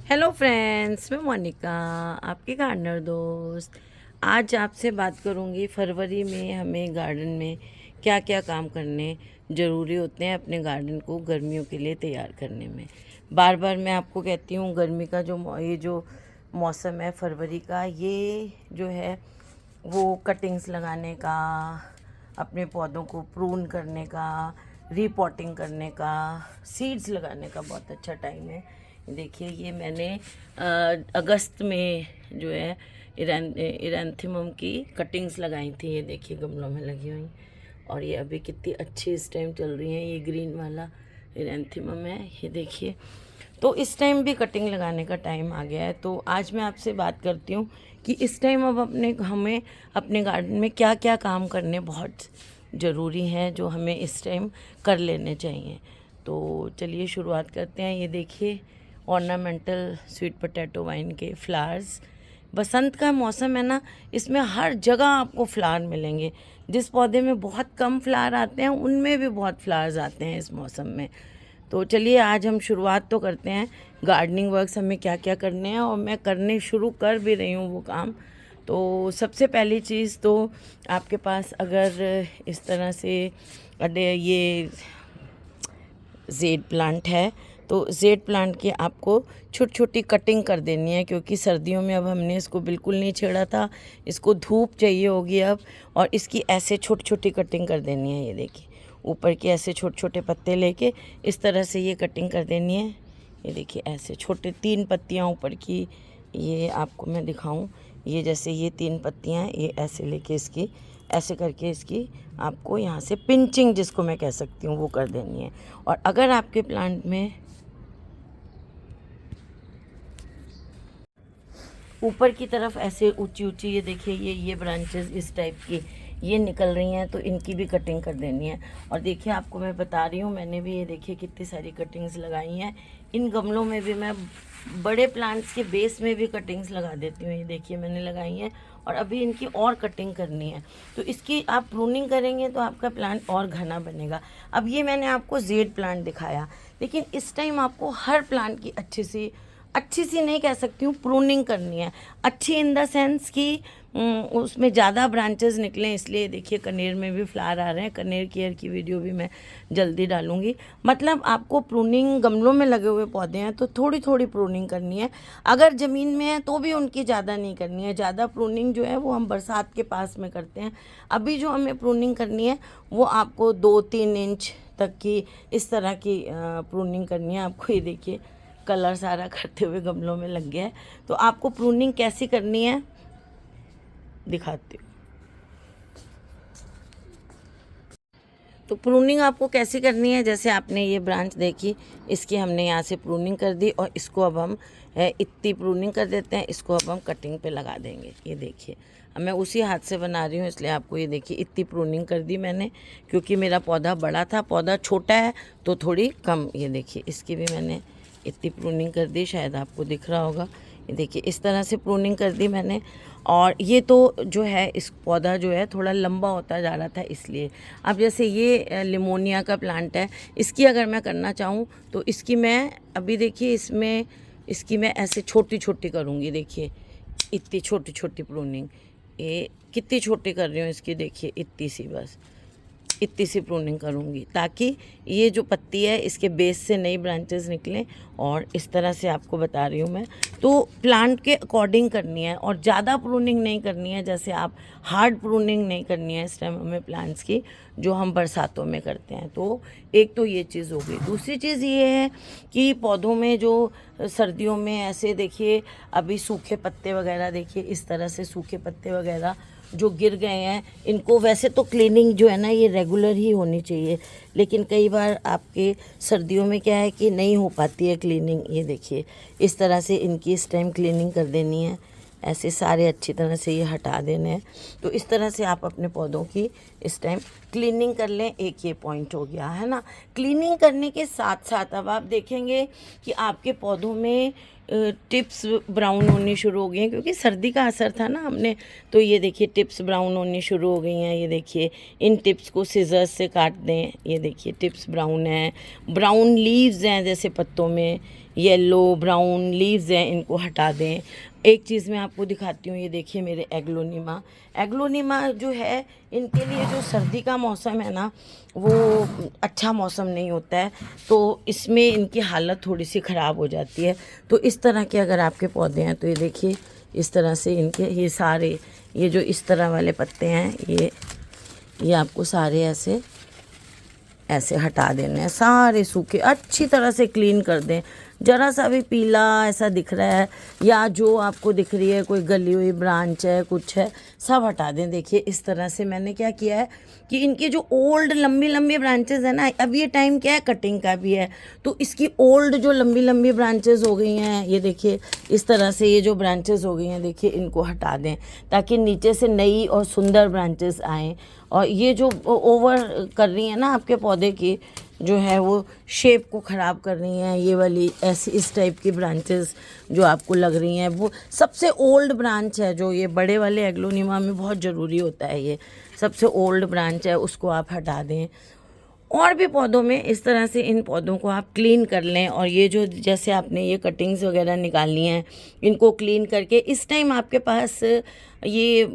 Hello friends, मैं मोनिका, आपकी gardener दोस्त। आज आपसे बात करूंगी फरवरी में हमें गार्डन में क्या क्या काम करने ज़रूरी होते हैं अपने गार्डन को गर्मियों के लिए तैयार करने में। बार बार मैं आपको कहती हूँ गर्मी का ये जो मौसम है फरवरी का, ये जो है वो कटिंग्स लगाने का, अपने पौधों को प्रून करने का, रीपॉटिंग करने का, सीड्स लगाने का बहुत अच्छा टाइम है। देखिए ये मैंने अगस्त में जो है इरेंथीमम की कटिंग्स लगाई थी। ये देखिए गमलों में लगी हुई, और ये अभी कितनी अच्छी इस टाइम चल रही हैं। ये ग्रीन वाला इरेंथीमम है, ये देखिए। तो इस टाइम भी कटिंग लगाने का टाइम आ गया है। तो आज मैं आपसे बात करती हूँ कि इस टाइम अब हमें अपने गार्डन में क्या क्या काम करने बहुत ज़रूरी हैं, जो हमें इस टाइम कर लेने चाहिए। तो चलिए शुरुआत करते हैं। ये देखिए ऑर्नामेंटल स्वीट पोटैटो वाइन के फ्लावर्स। बसंत का मौसम है ना, इसमें हर जगह आपको फ्लावर मिलेंगे। जिस पौधे में बहुत कम फ्लावर आते हैं उनमें भी बहुत फ्लावर्स आते हैं इस मौसम में। तो चलिए आज हम शुरुआत तो करते हैं, गार्डनिंग वर्क्स हमें क्या क्या करने हैं, और मैं करने शुरू कर भी रही हूँ वो काम। तो सबसे पहली चीज़ तो आपके पास अगर इस तरह से ये जेड प्लांट है, तो जेड प्लांट की आपको छोटी छोटी कटिंग कर देनी है, क्योंकि सर्दियों में अब हमने इसको बिल्कुल नहीं छेड़ा था, इसको धूप चाहिए होगी अब, और इसकी ऐसे छोटी छोटी कटिंग कर देनी है। ये देखिए ऊपर के ऐसे छोटे छोटे पत्ते लेके इस तरह से ये कटिंग कर देनी है। ये देखिए ऐसे छोटे 3 पत्तियाँ ऊपर की, ये आपको मैं दिखाऊं, ये जैसे ये 3 पत्तियाँ हैं, ये ऐसे लेके इसकी ऐसे करके इसकी आपको यहाँ से पिंचिंग जिसको मैं कह सकती हूँ वो कर देनी है। और अगर आपके प्लांट में ऊपर की तरफ ऐसे ऊंची ऊंची, ये देखिए ये ब्रांचेस इस टाइप की ये निकल रही हैं, तो इनकी भी कटिंग कर देनी है। और देखिए आपको मैं बता रही हूँ, मैंने भी ये देखिए कितनी सारी कटिंग्स लगाई हैं। इन गमलों में भी मैं बड़े प्लांट्स के बेस में भी कटिंग्स लगा देती हूँ। ये देखिए मैंने लगाई हैं, और अभी इनकी और कटिंग करनी है। तो इसकी आप प्रूनिंग करेंगे तो आपका प्लांट और घना बनेगा। अब ये मैंने आपको जेड प्लांट दिखाया, लेकिन इस टाइम आपको हर प्लांट की अच्छी सी नहीं कह सकती हूँ, प्रूनिंग करनी है। अच्छी इन द सेंस कि उसमें ज़्यादा ब्रांचेस निकलें, इसलिए देखिए कनेर में भी फ्लावर आ रहे हैं। कनेर केयर की वीडियो भी मैं जल्दी डालूंगी। मतलब आपको प्रूनिंग, गमलों में लगे हुए पौधे हैं तो थोड़ी थोड़ी प्रूनिंग करनी है। अगर ज़मीन में है तो भी उनकी ज़्यादा नहीं करनी है। ज़्यादा प्रूनिंग जो है वो हम बरसात के पास में करते हैं। अभी जो हमें प्रूनिंग करनी है वो आपको 2-3 इंच तक की इस तरह की प्रूनिंग करनी है। आपको ये देखिए कलर सारा करते हुए गमलों में लग गया है। तो आपको प्रूनिंग कैसी करनी है दिखाती हूँ। तो प्रूनिंग आपको कैसी करनी है, जैसे आपने ये ब्रांच देखी, इसकी हमने यहाँ से प्रूनिंग कर दी, और इसको अब हम इतनी प्रूनिंग कर देते हैं। इसको अब हम कटिंग पे लगा देंगे। ये देखिए अब मैं उसी हाथ से बना रही हूँ, इसलिए आपको ये देखिए इतनी प्रूनिंग कर दी मैंने, क्योंकि मेरा पौधा बड़ा था, पौधा छोटा है तो थोड़ी कम। ये देखिए इसकी भी मैंने इतनी प्रूनिंग कर दी, शायद आपको दिख रहा होगा। ये देखिए इस तरह से प्रूनिंग कर दी मैंने। और ये तो जो है इस पौधा जो है थोड़ा लंबा होता जा रहा था, इसलिए। अब जैसे ये लिमोनिया का प्लांट है, इसकी अगर मैं करना चाहूँ तो इसकी मैं अभी देखिए इसकी मैं ऐसे छोटी छोटी करूँगी। देखिए इतनी छोटी छोटी प्रूनिंग, ये कितनी छोटी कर रही हूँ इसकी, देखिए इतनी सी, बस इतनी सी प्रूनिंग करूँगी, ताकि ये जो पत्ती है इसके बेस से नई ब्रांचेस निकलें। और इस तरह से आपको बता रही हूँ मैं, तो प्लांट के अकॉर्डिंग करनी है, और ज़्यादा प्रूनिंग नहीं करनी है। जैसे आप हार्ड प्रूनिंग नहीं करनी है इस टाइम हमें प्लांट्स की, जो हम बरसातों में करते हैं। तो एक तो ये चीज़ हो गई। दूसरी चीज़ ये है कि पौधों में जो सर्दियों में ऐसे देखिए अभी सूखे पत्ते वगैरह, देखिए इस तरह से सूखे पत्ते वगैरह जो गिर गए हैं, इनको वैसे तो क्लीनिंग जो है ना ये रेगुलर ही होनी चाहिए, लेकिन कई बार आपके सर्दियों में क्या है कि नहीं हो पाती है क्लीनिंग। ये देखिए इस तरह से इनकी इस टाइम क्लीनिंग कर देनी है, ऐसे सारे अच्छी तरह से ये हटा देने हैं। तो इस तरह से आप अपने पौधों की इस टाइम क्लीनिंग कर लें। एक ये पॉइंट हो गया है ना। क्लीनिंग करने के साथ साथ अब आप देखेंगे कि आपके पौधों में टिप्स ब्राउन होनी शुरू हो गई हैं, क्योंकि सर्दी का असर था ना हमने। तो ये देखिए टिप्स ब्राउन होनी शुरू हो गई हैं। ये देखिए इन टिप्स को सिजर्स से काट दें। ये देखिए टिप्स ब्राउन हैं, ब्राउन लीव्स हैं जैसे पत्तों में। येलो ब्राउन लीव्स हैं इनको हटा दें। एक चीज़ मैं आपको दिखाती हूँ, ये देखिए मेरे एग्लोनिमा। एग्लोनिमा जो है इनके लिए जो सर्दी का मौसम है ना वो अच्छा मौसम नहीं होता है, तो इसमें इनकी हालत थोड़ी सी ख़राब हो जाती है। तो इस तरह के अगर आपके पौधे हैं तो ये देखिए इस तरह से इनके ये सारे ये जो इस तरह वाले पत्ते हैं ये आपको सारे ऐसे ऐसे हटा देने हैं, सारे सूखे अच्छी तरह से क्लीन कर दें। ज़रा सा भी पीला ऐसा दिख रहा है या जो आपको दिख रही है कोई गली हुई ब्रांच है कुछ है, सब हटा दें। देखिए इस तरह से मैंने क्या किया है कि इनकी जो ओल्ड लंबी लंबी ब्रांचेस है ना, अब ये टाइम क्या है कटिंग का भी है, तो इसकी ओल्ड जो लंबी लंबी ब्रांचेस हो गई हैं, ये देखिए इस तरह से ये जो ब्रांचेस हो गई हैं देखिए इनको हटा दें ताकि नीचे से नई और सुंदर ब्रांचेस आएँ। और ये जो ओवर कर रही है ना आपके पौधे की जो है वो शेप को ख़राब कर रही हैं, ये वाली ऐसी इस टाइप की ब्रांचेस जो आपको लग रही हैं, वो सबसे ओल्ड ब्रांच है जो ये बड़े वाले एग्लोनिमा में बहुत ज़रूरी होता है। ये सबसे ओल्ड ब्रांच है, उसको आप हटा दें। और भी पौधों में इस तरह से इन पौधों को आप क्लीन कर लें। और ये जो जैसे आपने ये कटिंग्स वगैरह निकालनी हैं इनको क्लीन करके इस टाइम आपके पास ये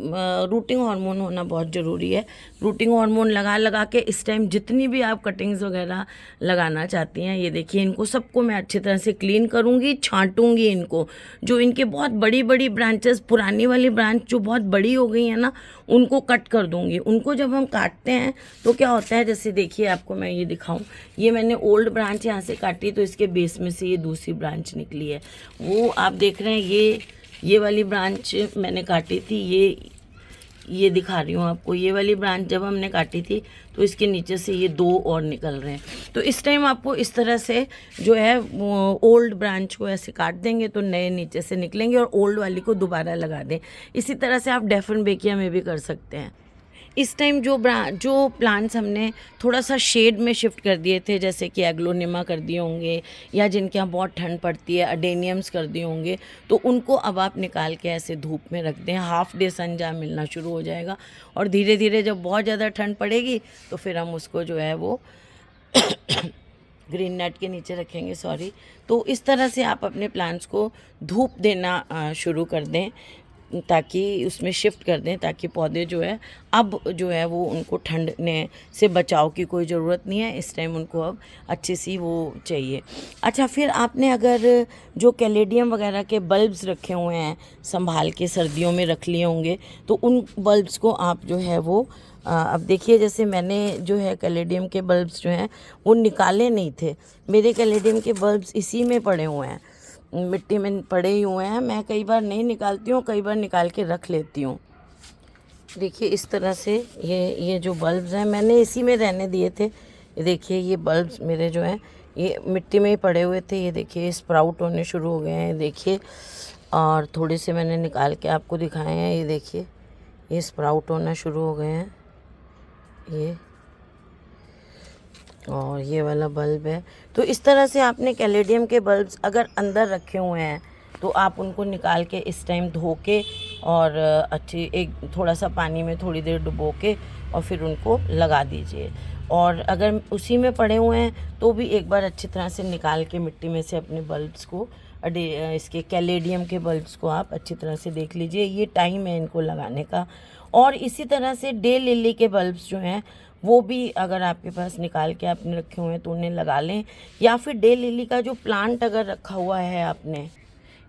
रूटिंग हार्मोन होना बहुत ज़रूरी है। रूटिंग हार्मोन लगा के इस टाइम जितनी भी आप कटिंग्स वगैरह लगाना चाहती हैं, ये देखिए इनको सबको मैं अच्छी तरह से क्लीन करूँगी, छांटूँगी इनको। जो इनके बहुत बड़ी बड़ी ब्रांचेस, पुरानी वाली ब्रांच जो बहुत बड़ी हो गई है ना, उनको कट कर दूँगी। उनको जब हम काटते हैं तो क्या होता है, जैसे देखिए आपको मैं ये दिखाऊं, ये मैंने ओल्ड ब्रांच यहाँ से काटी तो इसके बेस में से ये दूसरी ब्रांच निकली है। वो आप देख रहे हैं ये वाली ब्रांच मैंने काटी थी, ये दिखा रही हूँ आपको। ये वाली ब्रांच जब हमने काटी थी तो इसके नीचे से ये दो और निकल रहे हैं। तो इस टाइम आपको इस तरह से जो है ओल्ड ब्रांच को ऐसे काट देंगे तो नए नीचे से निकलेंगे और ओल्ड वाली को दोबारा लगा दें। इसी तरह से आप डेफनबेकिया में भी कर सकते हैं। इस टाइम जो प्लांट्स हमने थोड़ा सा शेड में शिफ्ट कर दिए थे, जैसे कि एग्लोनिमा कर दिए होंगे या जिनके यहाँ बहुत ठंड पड़ती है अडेनियम्स कर दिए होंगे, तो उनको अब आप निकाल के ऐसे धूप में रख दें। हाफ डे सन जहाँ मिलना शुरू हो जाएगा और धीरे धीरे जब बहुत ज़्यादा ठंड पड़ेगी तो फिर हम उसको जो है वो ग्रीन नेट के नीचे रखेंगे, सॉरी। तो इस तरह से आप अपने प्लांट्स को धूप देना शुरू कर दें, ताकि उसमें शिफ्ट कर दें, ताकि पौधे जो है अब जो है वो उनको ठंड से बचाव की कोई ज़रूरत नहीं है। इस टाइम उनको अब अच्छी सी वो चाहिए। अच्छा, फिर आपने अगर जो कैलेडियम वगैरह के बल्ब्स रखे हुए हैं संभाल के सर्दियों में रख लिए होंगे, तो उन बल्ब्स को आप जो है वो अब देखिए, जैसे मैंने जो है कैलेडियम के बल्ब्स जो हैं वो निकाले नहीं थे। मेरे कैलेडियम के बल्ब्स इसी में पड़े हुए हैं, मिट्टी में पड़े ही हुए हैं। मैं कई बार नहीं निकालती हूँ, कई बार निकाल के रख लेती हूँ। देखिए इस तरह से ये जो बल्ब्स हैं मैंने इसी में रहने दिए थे। ये देखिए ये बल्ब्स मेरे जो हैं ये मिट्टी में ही पड़े हुए थे। ये देखिए स्प्राउट होने शुरू हो गए हैं, देखिए। और थोड़े से मैंने निकाल के आपको दिखाए हैं। ये देखिए ये स्प्राउट होना शुरू हो गए हैं ये, और ये वाला बल्ब है। तो इस तरह से आपने कैलेडियम के बल्ब्स अगर अंदर रखे हुए हैं तो आप उनको निकाल के इस टाइम धो के और अच्छी एक थोड़ा सा पानी में थोड़ी देर डुबो के और फिर उनको लगा दीजिए। और अगर उसी में पड़े हुए हैं तो भी एक बार अच्छी तरह से निकाल के मिट्टी में से अपने बल्ब्स को, इसके कैलेडियम के बल्ब्स को आप अच्छी तरह से देख लीजिए। ये टाइम है इनको लगाने का। और इसी तरह से डे लिली के बल्ब्स जो हैं वो भी अगर आपके पास निकाल के आपने रखे हुए हैं तो उन्हें लगा लें। या फिर डे लिली का जो प्लांट अगर रखा हुआ है आपने,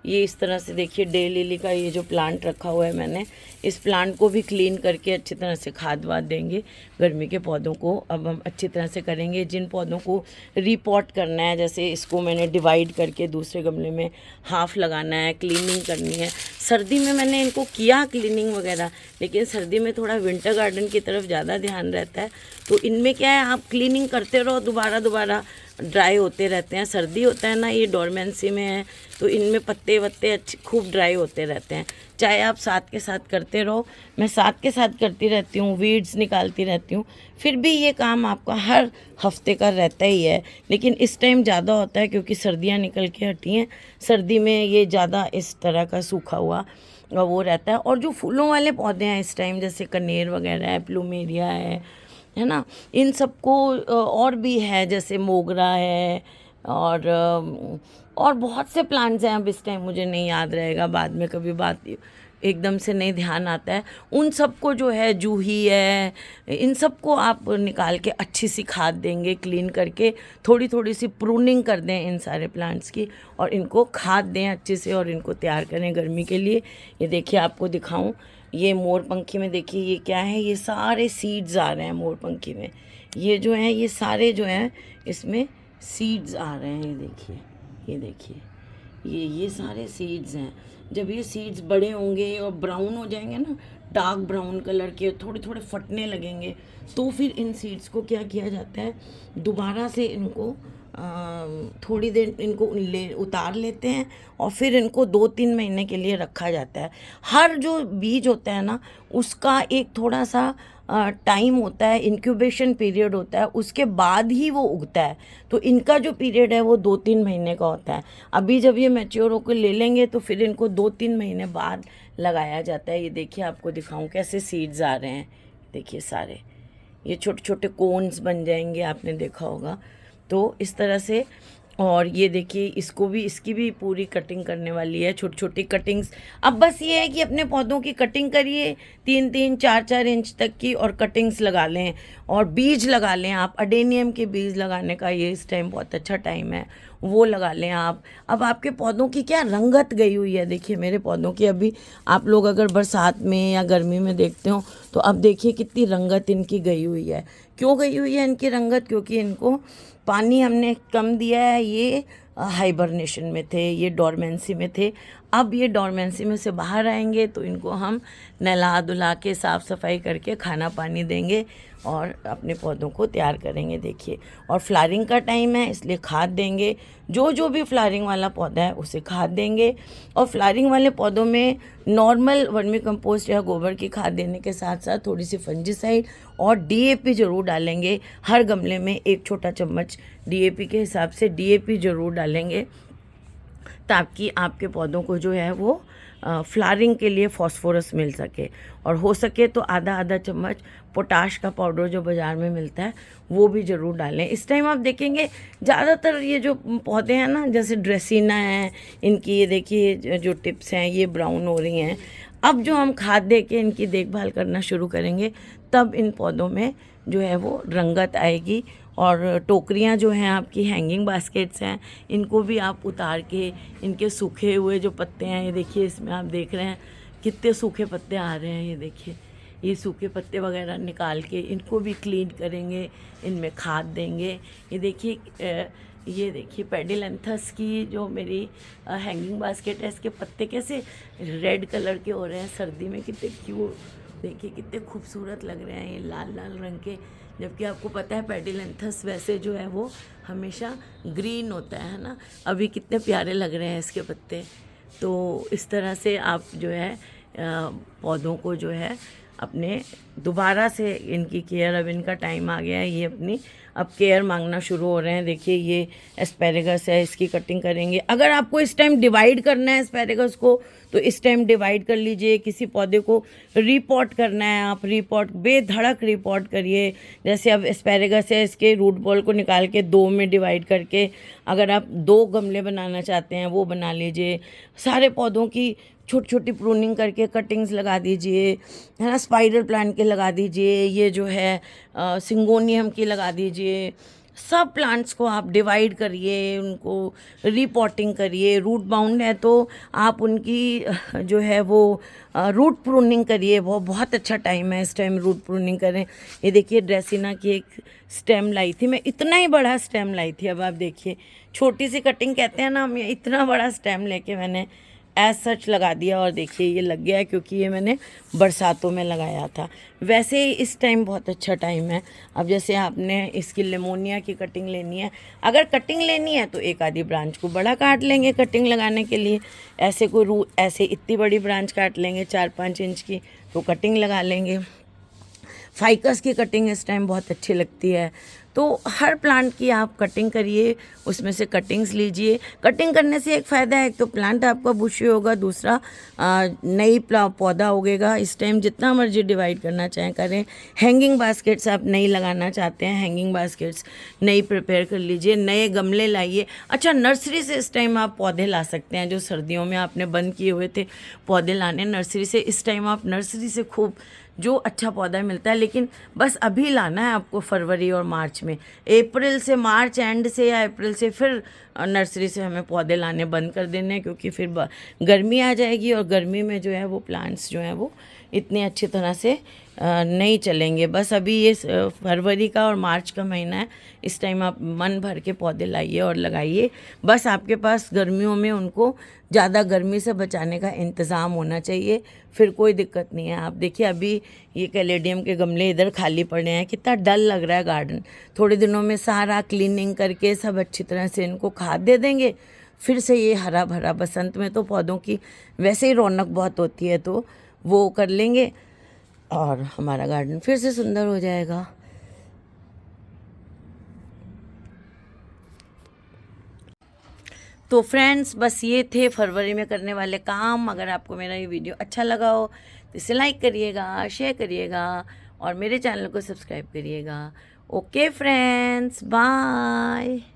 ये इस तरह से देखिए डे लिली का ये जो प्लांट रखा हुआ है मैंने, इस प्लांट को भी क्लीन करके अच्छी तरह से खाद वाद देंगे गर्मी के पौधों को। अब हम अच्छी तरह से करेंगे। जिन पौधों को रीपॉट करना है, जैसे इसको मैंने डिवाइड करके दूसरे गमले में हाफ लगाना है, क्लीनिंग करनी है। सर्दी में मैंने इनको किया क्लीनिंग वगैरह, लेकिन सर्दी में थोड़ा विंटर गार्डन की तरफ ज़्यादा ध्यान रहता है। तो इनमें क्या है, आप क्लीनिंग करते रहो, दोबारा ड्राई होते रहते हैं। सर्दी होता है ना, ये डोरमेंसी में है तो इनमें पत्ते वत्ते अच्छे खूब ड्राई होते रहते हैं। चाहे आप साथ के साथ करते रहो, मैं साथ के साथ करती रहती हूँ, वीड्स निकालती रहती हूँ, फिर भी ये काम आपका हर हफ्ते का रहता ही है। लेकिन इस टाइम ज़्यादा होता है क्योंकि सर्दियाँ निकल के हटी हैं। सर्दी में ये ज़्यादा इस तरह का सूखा हुआ वो रहता है। और जो फूलों वाले पौधे हैं इस टाइम, जैसे कनेर वगैरह है, प्लूमेरिया है ना, इन सबको और भी है, जैसे मोगरा है और और बहुत से प्लांट्स हैं, अब इस टाइम मुझे नहीं याद रहेगा, बाद में कभी बात एकदम से नहीं ध्यान आता है। उन सबको जो है, जूही है, इन सबको आप निकाल के अच्छी सी खाद देंगे, क्लीन करके थोड़ी थोड़ी सी प्रूनिंग कर दें इन सारे प्लांट्स की, और इनको खाद दें अच्छे से, और इनको तैयार करें गर्मी के लिए। ये देखिए, आपको दिखाऊं, ये मोरपंखी में देखिए ये क्या है, ये सारे सीड्स आ रहे हैं मोरपंखी में। ये जो है, ये सारे जो हैं इसमें सीड्स आ रहे हैं। ये देखिए, ये देखिए, ये सारे सीड्स हैं। जब ये सीड्स बड़े होंगे और ब्राउन हो जाएंगे ना, डार्क ब्राउन कलर के, थोड़े थोड़े फटने लगेंगे, तो फिर इन सीड्स को क्या किया जाता है, दोबारा से इनको थोड़ी देर इनको उतार लेते हैं, और फिर इनको 2-3 महीने के लिए रखा जाता है। हर जो बीज होता है ना, उसका एक थोड़ा सा टाइम होता है, इंक्यूबेशन पीरियड होता है, उसके बाद ही वो उगता है। तो इनका जो पीरियड है वो 2-3 महीने का होता है। अभी जब ये मैच्योर होकर ले लेंगे तो फिर इनको 2-3 महीने बाद लगाया जाता है। ये देखिए, आपको दिखाऊं कैसे सीड्स आ रहे हैं। देखिए सारे ये छोटे छोटे कोन्स बन जाएंगे, आपने देखा होगा। तो इस तरह से, और ये देखिए, इसको भी, इसकी भी पूरी कटिंग करने वाली है, छोटी छोटी कटिंग्स। अब बस ये है कि अपने पौधों की कटिंग करिए 3-3, 4-4 इंच तक की, और कटिंग्स लगा लें, और बीज लगा लें आप। अडेनियम के बीज लगाने का ये इस टाइम बहुत अच्छा टाइम है, वो लगा लें आप। अब आपके पौधों की क्या रंगत गई हुई है, देखिए मेरे पौधों की। अभी आप लोग अगर बरसात में या गर्मी में देखते हो तो अब देखिए कितनी रंगत इनकी गई हुई है। क्यों गई हुई है इनकी रंगत? क्योंकि इनको पानी हमने कम दिया है। ये हाइबरनेशन में थे, ये डोरमेंसी में थे। अब ये डोरमेंसी में से बाहर आएंगे तो इनको हम नहला धुला के साफ़ सफाई करके खाना पानी देंगे और अपने पौधों को तैयार करेंगे। देखिए, और फ्लावरिंग का टाइम है, इसलिए खाद देंगे। जो भी फ्लावरिंग वाला पौधा है उसे खाद देंगे। और फ्लावरिंग वाले पौधों में नॉर्मल वर्मी कंपोस्ट या गोबर की खाद देने के साथ साथ थोड़ी सी फंजीसाइड और डीएपी ज़रूर डालेंगे। हर गमले में 1 छोटा चम्मच डीएपी के हिसाब से डीएपी ज़रूर डालेंगे, ताकि आपके पौधों को जो है वो फ्लावरिंग के लिए फास्फोरस मिल सके। और हो सके तो आधा चम्मच पोटाश का पाउडर जो बाज़ार में मिलता है वो भी ज़रूर डालें। इस टाइम आप देखेंगे ज़्यादातर ये जो पौधे हैं ना, जैसे ड्रेसिना है, इनकी ये देखिए जो टिप्स हैं ये ब्राउन हो रही हैं। अब जो हम खाद दे के इनकी देखभाल करना शुरू करेंगे, तब इन पौधों में जो है वो रंगत आएगी। और टोकरियां जो हैं आपकी, हैंगिंग बास्केट्स हैं, इनको भी आप उतार के इनके सूखे हुए जो पत्ते हैं, ये देखिए इसमें आप देख रहे हैं कितने सूखे पत्ते आ रहे हैं। ये देखिए, ये सूखे पत्ते वगैरह निकाल के इनको भी क्लीन करेंगे, इनमें खाद देंगे। ये देखिए पेडिलैंथस की जो मेरी हैंगिंग बास्केट है, इसके पत्ते कैसे रेड कलर के हो रहे हैं सर्दी में, कितने क्यूट, देखिए कितने खूबसूरत लग रहे हैं ये लाल लाल रंग के। जबकि आपको पता है पेडिलैंथस वैसे जो है वो हमेशा ग्रीन होता है ना। अभी कितने प्यारे लग रहे हैं इसके पत्ते। तो इस तरह से आप जो है पौधों को जो है अपने दोबारा से इनकी केयर, अब इनका टाइम आ गया है, ये अपनी अब केयर मांगना शुरू हो रहे हैं। देखिए ये एस्पेरेगस है, इसकी कटिंग करेंगे। अगर आपको इस टाइम डिवाइड करना है एस्पेरेगस को तो इस टाइम डिवाइड कर लीजिए। किसी पौधे को रीपॉट करना है, आप रीपॉट बेधड़क रीपॉट करिए। जैसे अब एस्पेरेगस है, इसके रूट बॉल को निकाल के 2 में डिवाइड करके अगर आप 2 गमले बनाना चाहते हैं वो बना लीजिए। सारे पौधों की छोटी छोटी प्रूनिंग करके कटिंग्स लगा दीजिए, है ना। स्पाइडर प्लांट के लगा दीजिए, ये जो है सिंगोनियम की लगा दीजिए। सब प्लांट्स को आप डिवाइड करिए, उनको रीपॉटिंग करिए। रूट बाउंड है तो आप उनकी जो है वो रूट प्रूनिंग करिए। वो बहुत अच्छा टाइम है, इस टाइम रूट प्रूनिंग करें। ये देखिए ड्रेसिना की एक स्टेम लाई थी मैं, इतना ही बड़ा स्टेम लाई थी। अब आप देखिए, छोटी सी कटिंग कहते हैं ना हम, इतना बड़ा स्टेम लेके मैंने एज सच लगा दिया। और देखिए ये लग गया है, क्योंकि ये मैंने बरसातों में लगाया था। वैसे ही इस टाइम बहुत अच्छा टाइम है। अब जैसे आपने इसकी लेमोनिया की कटिंग लेनी है, अगर कटिंग लेनी है तो एक आधी ब्रांच को बड़ा काट लेंगे कटिंग लगाने के लिए। ऐसे कोई ऐसे इतनी बड़ी ब्रांच काट लेंगे 4-5 इंच की, तो कटिंग लगा लेंगे। फाइकस की कटिंग इस टाइम बहुत अच्छी लगती है। तो हर प्लांट की आप कटिंग करिए, उसमें से कटिंग्स लीजिए। कटिंग करने से एक फ़ायदा है, एक तो प्लांट आपका बुशी होगा, दूसरा नई पौधा उगेगा। इस टाइम जितना मर्जी डिवाइड करना चाहें करें। हैंगिंग बास्केट्स आप नई लगाना चाहते हैं, हैंगिंग बास्केट्स नई प्रिपेयर कर लीजिए, नए गमले लाइए। अच्छा, नर्सरी से इस टाइम आप पौधे ला सकते हैं, जो सर्दियों में आपने बंद किए हुए थे पौधे लाने नर्सरी से, इस टाइम आप नर्सरी से खूब जो अच्छा पौधा मिलता है। लेकिन बस अभी लाना है आपको, फरवरी और मार्च में। अप्रैल से, मार्च एंड से या अप्रैल से फिर नर्सरी से हमें पौधे लाने बंद कर देने हैं, क्योंकि फिर गर्मी आ जाएगी और गर्मी में जो है वो प्लांट्स जो हैं वो इतनी अच्छी तरह से नहीं चलेंगे। बस अभी ये फरवरी का और मार्च का महीना है, इस टाइम आप मन भर के पौधे लाइए और लगाइए। बस आपके पास गर्मियों में उनको ज़्यादा गर्मी से बचाने का इंतज़ाम होना चाहिए, फिर कोई दिक्कत नहीं है। आप देखिए अभी ये कैलेडियम के गमले इधर खाली पड़े हैं, कितना डल लग रहा है गार्डन। थोड़े दिनों में सारा क्लीनिंग करके सब अच्छी तरह से इनको खाद दे देंगे, फिर से ये हरा भरा। बसंत में तो पौधों की वैसे ही रौनक बहुत होती है, तो वो कर लेंगे और हमारा गार्डन फिर से सुंदर हो जाएगा। तो फ्रेंड्स, बस ये थे फरवरी में करने वाले काम। अगर आपको मेरा ये वीडियो अच्छा लगा हो तो इसे लाइक करिएगा, शेयर करिएगा और मेरे चैनल को सब्सक्राइब करिएगा। Okay friends, bye.